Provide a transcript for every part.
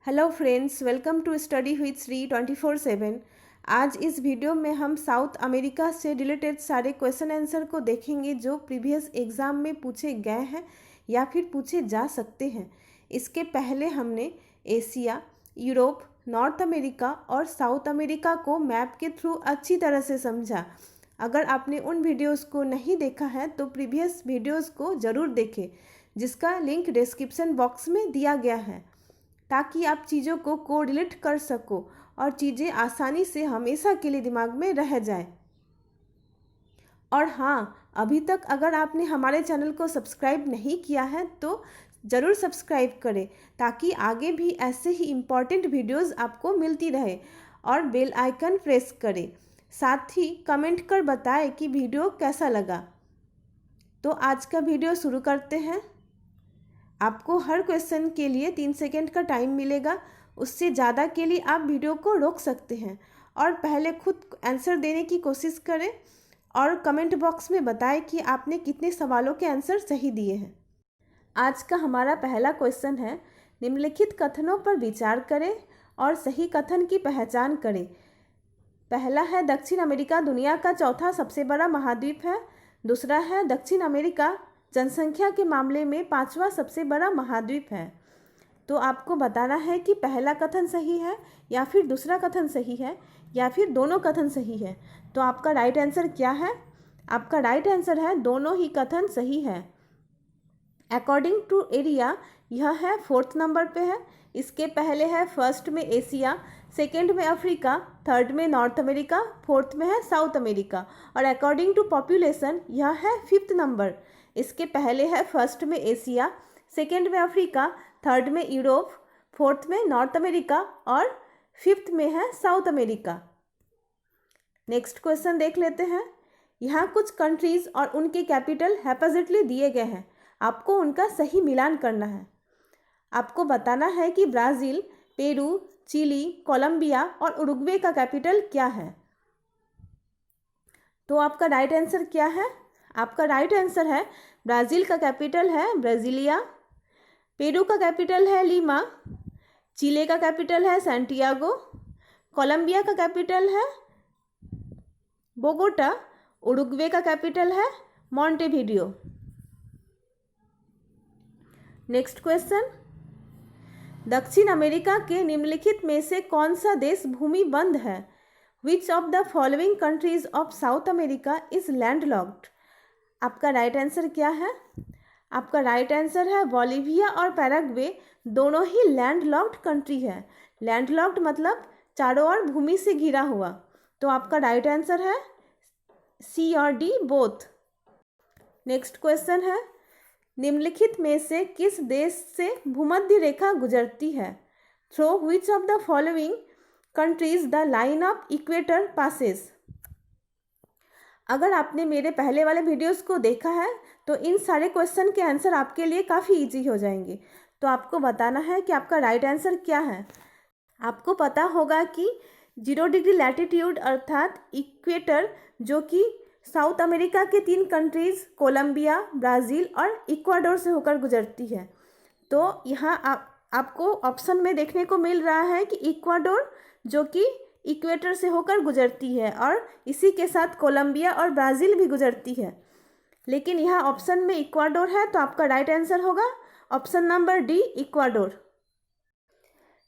Hello friends, welcome to study with Shri 24/7। आज इस video में हम साउथ अमेरिका से रिलेटेड सारे क्वेश्चन आंसर को देखेंगे जो प्रीवियस एग्ज़ाम में पूछे गए हैं या फिर पूछे जा सकते हैं। इसके पहले हमने एशिया, यूरोप, नॉर्थ अमेरिका और साउथ अमेरिका को मैप के थ्रू अच्छी तरह से समझा। अगर आपने उन वीडियोस को नहीं देखा है तो प्रीवियस वीडियोस को ज़रूर देखें, जिसका लिंक डिस्क्रिप्शन बॉक्स में दिया गया है, ताकि आप चीज़ों को कोरिलेट कर सको और चीज़ें आसानी से हमेशा के लिए दिमाग में रह जाए। और हाँ, अभी तक अगर आपने हमारे चैनल को सब्सक्राइब नहीं किया है तो ज़रूर सब्सक्राइब करें, ताकि आगे भी ऐसे ही इम्पॉर्टेंट वीडियोस आपको मिलती रहे। और बेल आइकन प्रेस करें, साथ ही कमेंट कर बताएं कि वीडियो कैसा लगा। तो आज का वीडियो शुरू करते हैं। आपको हर क्वेश्चन के लिए 3 सेकेंड का टाइम मिलेगा। उससे ज़्यादा के लिए आप वीडियो को रोक सकते हैं और पहले खुद आंसर देने की कोशिश करें और कमेंट बॉक्स में बताएं कि आपने कितने सवालों के आंसर सही दिए हैं। आज का हमारा पहला क्वेश्चन है, निम्नलिखित कथनों पर विचार करें और सही कथन की पहचान करें। पहला है, दक्षिण अमेरिका दुनिया का चौथा सबसे बड़ा महाद्वीप है। दूसरा है, दक्षिण अमेरिका जनसंख्या के मामले में 5वां सबसे बड़ा महाद्वीप है। तो आपको बताना है कि पहला कथन सही है या फिर दूसरा कथन सही है या फिर दोनों कथन सही है। तो आपका राइट आंसर क्या है? आपका राइट आंसर है दोनों ही कथन सही है। अकॉर्डिंग टू एरिया यह है 4th नंबर पे है। इसके पहले है फर्स्ट में एशिया, सेकेंड में अफ्रीका, थर्ड में नॉर्थ अमेरिका, फोर्थ में है साउथ अमेरिका। और अकॉर्डिंग टू पॉपुलेशन यह है 5th नंबर। इसके पहले है फर्स्ट में एशिया, सेकेंड में अफ्रीका, थर्ड में यूरोप, फोर्थ में नॉर्थ अमेरिका और 5th में है साउथ अमेरिका। नेक्स्ट क्वेश्चन देख लेते हैं। यहाँ कुछ कंट्रीज और उनके कैपिटल हैपोजिटली दिए गए हैं। आपको उनका सही मिलान करना है। आपको बताना है कि ब्राज़ील, पेरू, चिली, कोलंबिया और उरुग्वे का कैपिटल क्या है। तो आपका राइट आंसर क्या है? आपका राइट आंसर है ब्राज़ील का कैपिटल है ब्राज़ीलिया, पेरू का कैपिटल है लीमा, चिले का कैपिटल है सैंटियागो, कोलंबिया का कैपिटल है बोगोटा, उरुग्वे का कैपिटल है मॉन्टेविडियो। नेक्स्ट क्वेश्चन, दक्षिण अमेरिका के निम्नलिखित में से कौन सा देश भूमि बंद है? Which of the following countries of south America is landlocked? आपका राइट आंसर क्या है? आपका राइट आंसर है बोलिविया और पैराग्वे दोनों ही लैंडलॉक्ड कंट्री है। लैंडलॉक्ड मतलब चारों ओर भूमि से घिरा हुआ। तो आपका राइट आंसर है सी और डी बोथ। नेक्स्ट क्वेश्चन है, निम्नलिखित में से किस देश से भूमध्य रेखा गुजरती है? Through which of the following countries the line of equator passes? अगर आपने मेरे पहले वाले वीडियोस को देखा है तो इन सारे क्वेश्चन के आंसर आपके लिए काफ़ी इजी हो जाएंगे। तो आपको बताना है कि आपका राइट आंसर क्या है। आपको पता होगा कि 0 डिग्री लैटिट्यूड अर्थात इक्वेटर, जो कि साउथ अमेरिका के 3 कंट्रीज़ कोलंबिया, ब्राज़ील और इक्वाडोर से होकर गुजरती है। तो यहाँ आपको ऑप्शन में देखने को मिल रहा है कि इक्वाडोर जो कि इक्वेटर से होकर गुजरती है और इसी के साथ कोलंबिया और ब्राज़ील भी गुजरती है। लेकिन यहाँ ऑप्शन में इक्वाडोर है, तो आपका राइट आंसर होगा ऑप्शन नंबर डी, इक्वाडोर।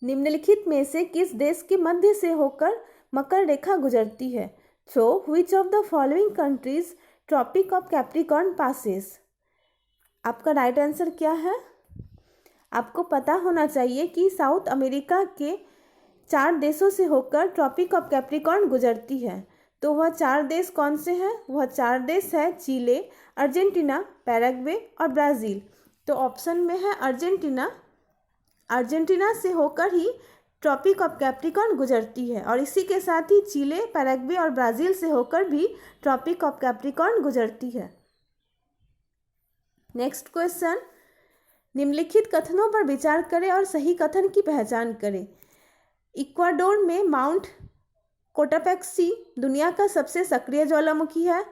निम्नलिखित में से किस देश के मध्य से होकर मकर रेखा गुजरती है? Through which of the following countries tropic of Capricorn passes? आपका राइट आंसर क्या है? आपको पता होना चाहिए कि साउथ अमेरिका के 4 देशों से होकर ट्रॉपिक ऑफ कैप्रिकॉर्न गुजरती है। तो वह 4 देश कौन से हैं? वह 4 देश है चिले, अर्जेंटीना, पैराग्वे और ब्राज़ील। तो ऑप्शन में है अर्जेंटीना। अर्जेंटीना से होकर ही ट्रॉपिक ऑफ कैप्रिकॉर्न गुजरती है और इसी के साथ ही चिले, पैराग्वे और ब्राज़ील से होकर भी ट्रॉपिक ऑफ कैप्रिकॉर्न गुजरती है। नेक्स्ट क्वेश्चन, निम्नलिखित कथनों पर विचार करें और सही कथन की पहचान करें। इक्वाडोर में माउंट कोटापेक्सी दुनिया का सबसे सक्रिय ज्वालामुखी है।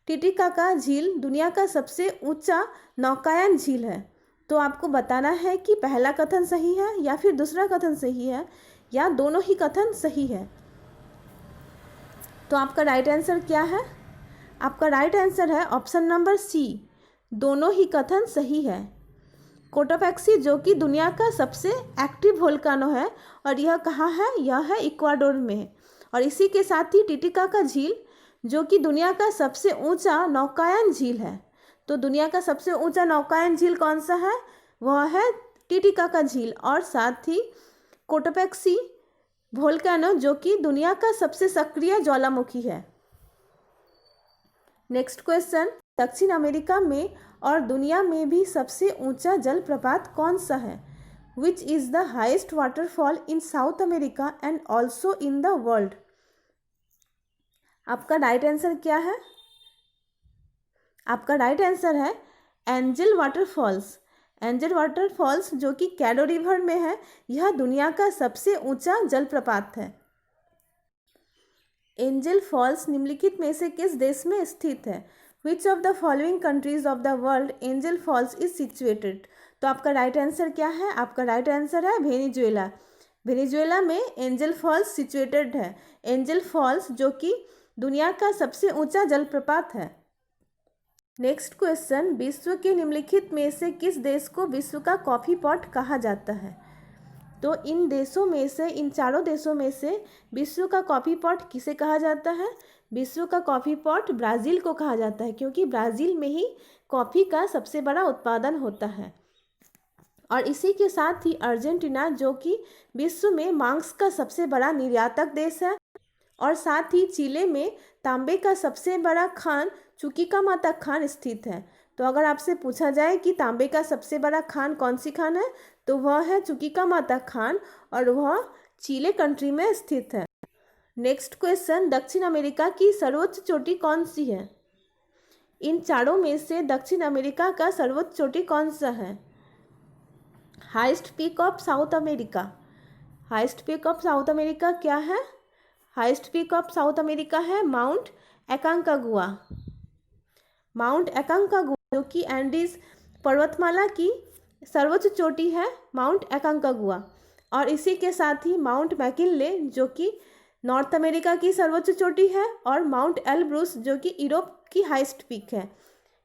टिटिकाका झील दुनिया का सबसे ऊंचा नौकायन झील है। तो आपको बताना है कि पहला कथन सही है या फिर दूसरा कथन सही है या दोनों ही कथन सही है। तो आपका राइट आंसर क्या है? आपका राइट आंसर है ऑप्शन नंबर सी, दोनों ही कथन सही है। कोटोपैक्सी जो कि दुनिया का सबसे एक्टिव वोल्केनो है और यह कहाँ है? यह है इक्वाडोर में। और इसी के साथ ही टिटिकाका झील जो कि दुनिया का सबसे ऊंचा नौकायन झील है। तो दुनिया का सबसे ऊंचा नौकायन झील कौन सा है? वह है टिटिकाका झील। और साथ ही कोटोपैक्सी वोल्केनो जो कि दुनिया का सबसे सक्रिय ज्वालामुखी है। नेक्स्ट क्वेश्चन, दक्षिण अमेरिका में और दुनिया में भी सबसे ऊंचा जलप्रपात कौन सा है? Which is the highest waterfall in south America and also in the world? आपका राइट आंसर क्या है? आपका राइट आंसर है एंजल वाटरफॉल्स। एंजल वाटरफॉल्स जो कि कैडो रिवर में है, यह दुनिया का सबसे ऊंचा जलप्रपात है। एंजल फॉल्स निम्नलिखित में से किस देश में स्थित है? Which of the following countries of the world Angel Falls is situated? तो आपका राइट आंसर क्या है? आपका राइट आंसर है वेनेजुएला। वेनेजुएला में एंजल फॉल्स सिचुएटेड है। एंजल फॉल्स जो कि दुनिया का सबसे ऊंचा जलप्रपात है। नेक्स्ट क्वेश्चन, विश्व के निम्नलिखित में से किस देश को विश्व का कॉफ़ी पॉट कहा जाता है? तो इन देशों में से, इन चारों देशों में से विश्व का कॉफ़ी पॉट किसे कहा जाता है? विश्व का कॉफ़ी पॉट ब्राज़ील को कहा जाता है, क्योंकि ब्राज़ील में ही कॉफ़ी का सबसे बड़ा उत्पादन होता है। और इसी के साथ ही अर्जेंटीना जो कि विश्व में मांस का सबसे बड़ा निर्यातक देश है। और साथ ही चिले में तांबे का सबसे बड़ा खान चुकीकामाता खान स्थित है। तो अगर आपसे पूछा जाए कि तांबे का सबसे बड़ा खान कौन सी खान है, तो वह है चुकीकामाता खान और वह चिले कंट्री में स्थित है। नेक्स्ट क्वेश्चन, दक्षिण अमेरिका की सर्वोच्च चोटी कौन सी है? इन चारों में से दक्षिण अमेरिका का सर्वोच्च चोटी कौन सा है? Highest peak of south America. Highest peak of south America क्या है? Highest peak of south America है माउंट एकांकागुआ। माउंट एकांकागुआ जो कि एंडीज पर्वतमाला की सर्वोच्च चोटी है, माउंट एकांकागुआ। और इसी के साथ ही माउंट मैकिनले जो कि नॉर्थ अमेरिका की सर्वोच्च चोटी है, और माउंट एलब्रूस जो कि यूरोप की हाईएस्ट पीक है।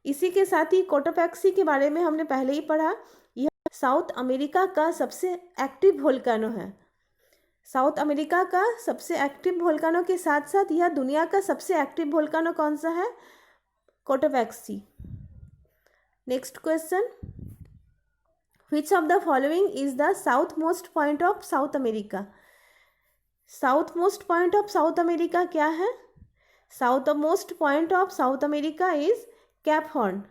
इसी के साथ ही कोटोपैक्सी के बारे में हमने पहले ही पढ़ा, यह साउथ अमेरिका का सबसे एक्टिव वोल्केनो है। साउथ अमेरिका का सबसे एक्टिव वोल्केनो के साथ साथ यह दुनिया का सबसे एक्टिव वोल्केनो कौन सा है? Cotopaxi. Next question, which of the following is the south most point of south America? South most point of south America क्या है? South most point of south America is cap horn.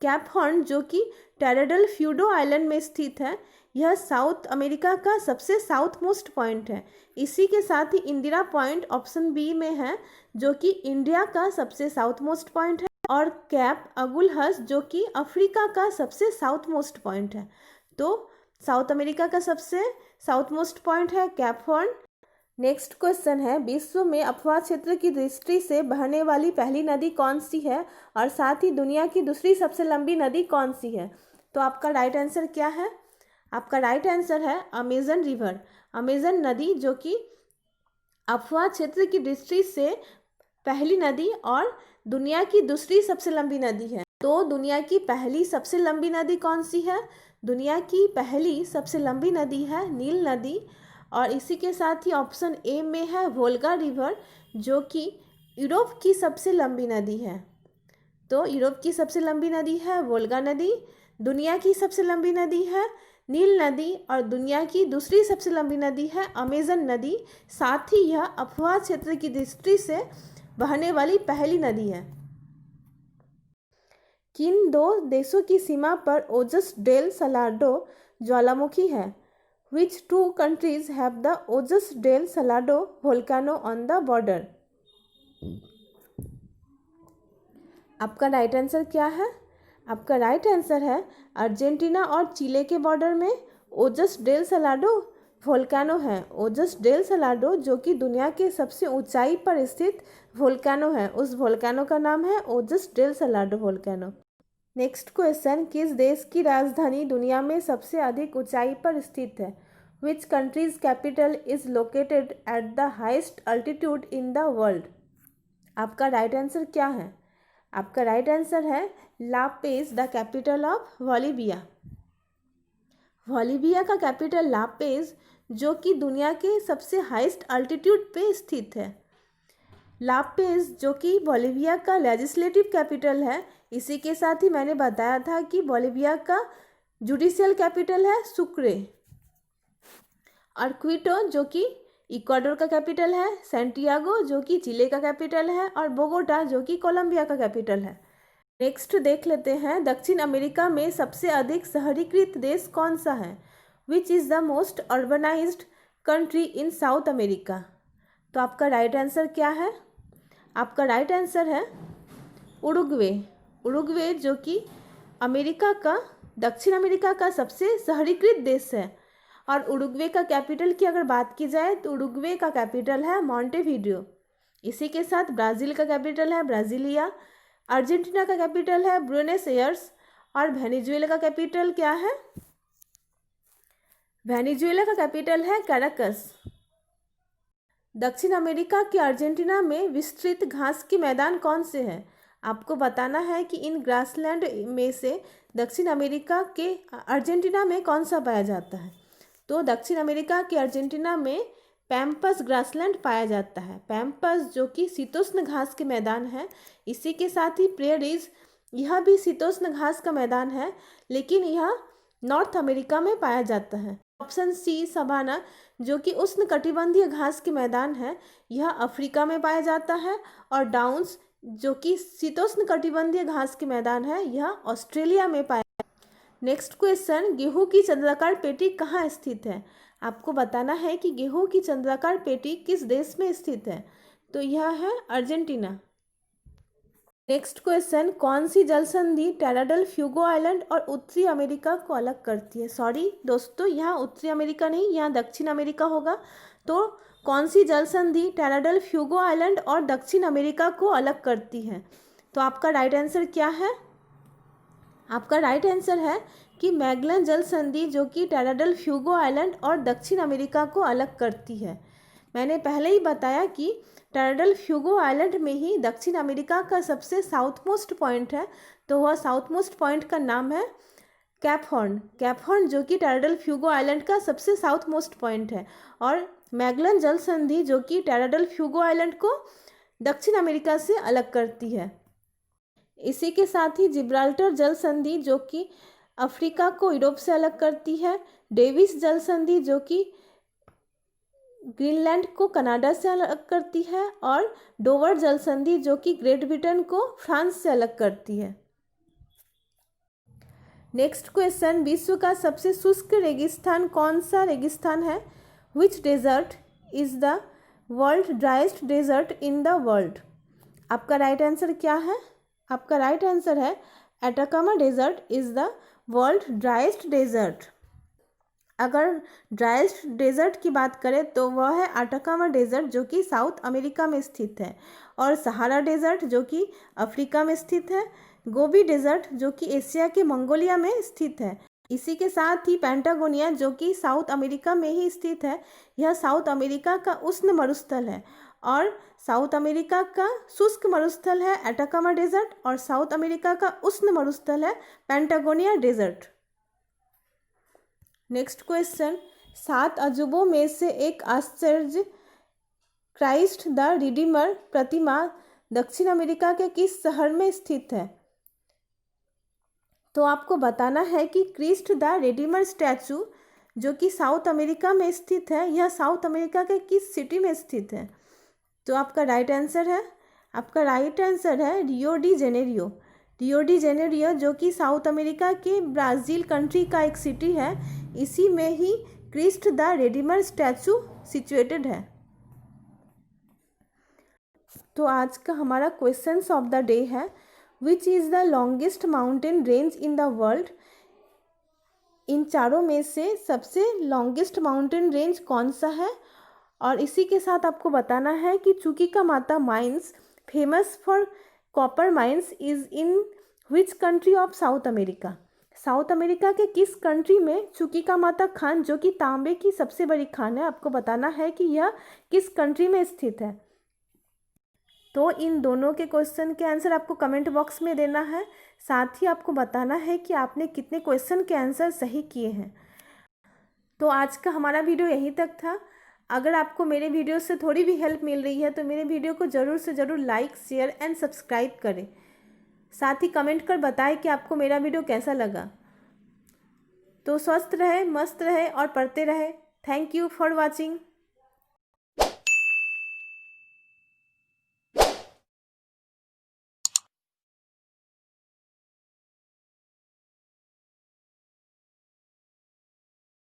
Cap horn जो कि टेरेडल फ्यूडो island में स्थित है, यह south America का सबसे साउथ मोस्ट पॉइंट है। इसी के साथ ही इंदिरा पॉइंट ऑप्शन बी में है जो कि इंडिया का सबसे साउथ मोस्ट पॉइंट है, और कैप अगुलहस जो कि अफ्रीका का सबसे साउथ मोस्ट पॉइंट है। तो साउथ अमेरिका का सबसे साउथ मोस्ट पॉइंट है कैप हॉर्न। नेक्स्ट क्वेश्चन है, विश्व में अपवाह क्षेत्र की दृष्टि से बहने वाली पहली नदी कौन सी है, और साथ ही दुनिया की दूसरी सबसे लंबी नदी कौन सी है? तो आपका राइट आंसर क्या है? आपका राइट आंसर है अमेजन रिवर। अमेजन नदी जो कि अपवाह क्षेत्र की दृष्टि से पहली नदी और दुनिया की दूसरी सबसे लंबी नदी है। तो दुनिया की पहली सबसे लंबी नदी कौन सी है? दुनिया की पहली सबसे लंबी नदी है नील नदी। और इसी के साथ ही ऑप्शन ए में है वोल्गा रिवर जो कि यूरोप की सबसे लंबी नदी है। तो यूरोप की सबसे लंबी नदी है वोल्गा नदी, दुनिया की सबसे लंबी नदी है नील नदी, और दुनिया की दूसरी सबसे लंबी नदी है अमेजन नदी। साथ ही यह अपवाह क्षेत्र की दृष्टि से बहने वाली पहली नदी है। किन दो देशों की सीमा पर ओजस डेल सलाडो ज्वालामुखी है? Which two countries have the Ojos del Salado volcano on the border? आपका राइट आंसर क्या है? आपका राइट आंसर है अर्जेंटीना और चिले के बॉर्डर में ओजस डेल सलाडो वोल्केनो है। ओजस डेल सलाडो जो कि दुनिया के सबसे ऊंचाई पर स्थित वोल्केनो है, उस वोल्केनो का नाम है Ojos del Salado volcano. Next question, किस देश की राजधानी दुनिया में सबसे अधिक ऊंचाई पर स्थित है? Which country's capital is located at the highest altitude in the world? आपका राइट आंसर क्या है? आपका राइट आंसर है La Paz, the capital of Bolivia. Bolivia का कैपिटल ला पेज, जो कि दुनिया के सबसे हाईएस्ट अल्टीट्यूड पे स्थित है। ला पेज जो कि बोलिविया का लेजिस्लेटिव कैपिटल है। इसी के साथ ही मैंने बताया था कि बोलिविया का जुडिशियल कैपिटल है सुक्रे। और क्विटो जो कि इक्वाडोर का कैपिटल है, सैंटियागो जो कि चिले का कैपिटल है, और बोगोटा जो कि कोलंबिया का कैपिटल है। नेक्स्ट देख लेते हैं, दक्षिण अमेरिका में सबसे अधिक शहरीकृत देश कौन सा है? Which is the most urbanised country in south America? तो आपका राइट आंसर क्या है? आपका राइट आंसर है उरुग्वे। उरुग्वे जो कि अमेरिका का, दक्षिण अमेरिका का सबसे शहरीकृत देश है। और उरुग्वे का कैपिटल की अगर बात की जाए तो उरुग्वे का कैपिटल है मॉन्टेविडियो। इसी के साथ ब्राज़ील का कैपिटल है ब्राज़ीलिया, अर्जेंटीना का कैपिटल है ब्यूनस एयर्स, और वेनेजुएला का कैपिटल क्या है? वेनेजुएला का कैपिटल है कैराकस। दक्षिण अमेरिका के अर्जेंटीना में विस्तृत घास के मैदान कौन से हैं? आपको बताना है कि इन ग्रासलैंड में से दक्षिण अमेरिका के अर्जेंटीना में कौन सा पाया जाता है? तो दक्षिण अमेरिका के अर्जेंटीना में पैम्पस ग्रासलैंड पाया जाता है। पैम्पस जो कि शीतोष्ण घास के मैदान है। इसी के साथ ही प्रेरीज, यह भी शीतोष्ण घास का मैदान है, लेकिन यह नॉर्थ अमेरिका में पाया जाता है। ऑप्शन सी सवाना जो कि उष्णकटिबंधीय घास के मैदान है, यह अफ्रीका में पाया जाता है। और डाउन्स जो कि शीतोष्ण कटिबंधीय घास के मैदान है, यह ऑस्ट्रेलिया में पाया। नेक्स्ट क्वेश्चन, गेहूं की चंद्राकार पेटी कहाँ स्थित है? आपको बताना है कि गेहूं की चंद्राकार पेटी किस देश में स्थित है? तो यह है अर्जेंटीना। नेक्स्ट क्वेश्चन, कौन सी जल संधि टेराडल फ्यूगो आइलैंड और उत्तरी अमेरिका को अलग करती है? सॉरी दोस्तों, यहाँ उत्तरी अमेरिका नहीं, यहाँ दक्षिण अमेरिका होगा। तो कौन सी जल संधि टेराडल फ्यूगो आइलैंड और दक्षिण अमेरिका को अलग करती है? तो आपका राइट आंसर क्या है? आपका राइट आंसर है कि मैगलन जल संधि, जो कि टेराडल फ्यूगो आइलैंड और दक्षिण अमेरिका को अलग करती है। मैंने पहले ही बताया कि टेराडल फ्यूगो आइलैंड में ही दक्षिण अमेरिका का सबसे साउथ मोस्ट पॉइंट है। तो वह साउथ मोस्ट पॉइंट का नाम है कैप हॉर्न। कैप हॉर्न जो कि टेराडल फ्यूगो आइलैंड का सबसे साउथ मोस्ट पॉइंट है। और मैगलन जल संधि जो कि टेराडल फ्यूगो आइलैंड को दक्षिण अमेरिका से अलग करती है। इसी के साथ ही जिब्राल्टर जल संधि जो कि अफ्रीका को यूरोप से अलग करती है। डेविस जल संधि जो कि ग्रीनलैंड को कनाडा से अलग करती है। और डोवर जल संधि जो कि ग्रेट ब्रिटेन को फ्रांस से अलग करती है। नेक्स्ट क्वेश्चन, विश्व का सबसे शुष्क रेगिस्तान कौन सा रेगिस्तान है? Which desert is the world driest desert in the world? आपका राइट आंसर क्या है? आपका राइट आंसर है Atacama desert is the world driest desert. अगर ड्राइस्ट डेजर्ट की बात करें तो वह है अटाकामा डेजर्ट जो कि साउथ अमेरिका में स्थित है। और सहारा डेजर्ट जो कि अफ्रीका में स्थित है। गोबी डेजर्ट जो कि एशिया के मंगोलिया में स्थित है। इसी के साथ ही पैंटागोनिया जो कि साउथ अमेरिका में ही स्थित है, यह साउथ अमेरिका का उष्ण मरुस्थल है। और साउथ अमेरिका का शुष्क मरुस्थल है एटाकामा डेजर्ट, और साउथ अमेरिका का उष्ण मरुस्थल है पैंटागोनिया डेजर्ट। नेक्स्ट क्वेश्चन, 7 अजूबों में से एक आश्चर्य क्राइस्ट द रिडीमर प्रतिमा दक्षिण अमेरिका के किस शहर में स्थित है? तो आपको बताना है कि क्रिस्ट द रिडीमर स्टैचू जो कि साउथ अमेरिका में स्थित है, यह साउथ अमेरिका के किस सिटी में स्थित है? तो आपका राइट आंसर है, आपका राइट आंसर है Rio de Janeiro. Rio de Janeiro जो कि साउथ अमेरिका के ब्राज़ील कंट्री का एक सिटी है, इसी में ही Christ the Redeemer statue situated है। तो आज का हमारा क्वेश्चंस ऑफ द डे है, which is the longest mountain range in the world? इन चारों में से सबसे लॉन्गेस्ट माउंटेन रेंज कौन सा है? और इसी के साथ आपको बताना है कि चुकीका माता mines famous for copper mines is in which country of south America, south America के किस कंट्री में चुकीका माता खान जो कि तांबे की सबसे बड़ी खान है, आपको बताना है कि यह किस कंट्री में स्थित है। तो इन दोनों के क्वेश्चन के आंसर आपको कमेंट बॉक्स में देना है, साथ ही आपको बताना है कि आपने कितने क्वेश्चन के आंसर सही किए हैं। तो आज का हमारा वीडियो यहीं तक था। अगर आपको मेरे वीडियो से थोड़ी भी हेल्प मिल रही है तो मेरे वीडियो को ज़रूर से ज़रूर लाइक, शेयर एंड सब्सक्राइब करें। साथ ही कमेंट कर बताएं कि आपको मेरा वीडियो कैसा लगा। तो स्वस्थ रहे, मस्त रहे और पढ़ते रहे। Thank you for watching.